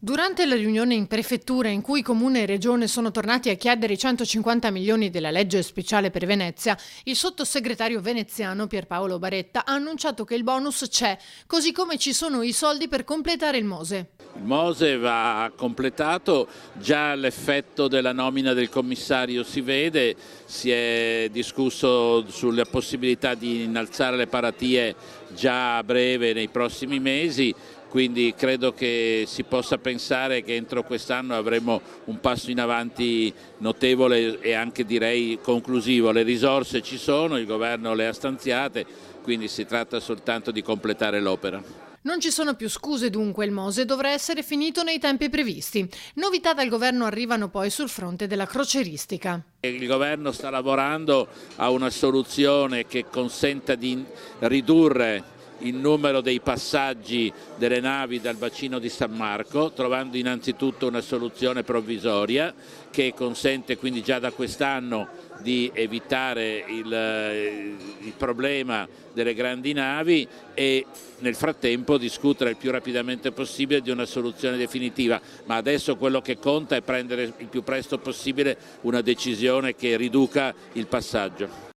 Durante la riunione in prefettura in cui Comune e Regione sono tornati a chiedere i 150 milioni della legge speciale per Venezia, il sottosegretario veneziano Pierpaolo Baretta ha annunciato che il bonus c'è, così come ci sono i soldi per completare il Mose. Il Mose va completato, già l'effetto della nomina del commissario si vede, si è discusso sulla possibilità di innalzare le paratie già a breve nei prossimi mesi, quindi credo che si possa pensare che entro quest'anno avremo un passo in avanti notevole e anche direi conclusivo. Le risorse ci sono, il governo le ha stanziate, quindi si tratta soltanto di completare l'opera. Non ci sono più scuse dunque, il Mose dovrà essere finito nei tempi previsti. Novità dal governo arrivano poi sul fronte della crocieristica. Il governo sta lavorando a una soluzione che consenta di ridurre il numero dei passaggi delle navi dal bacino di San Marco, trovando innanzitutto una soluzione provvisoria che consente quindi già da quest'anno di evitare il problema delle grandi navi e nel frattempo discutere il più rapidamente possibile di una soluzione definitiva, ma adesso quello che conta è prendere il più presto possibile una decisione che riduca il passaggio.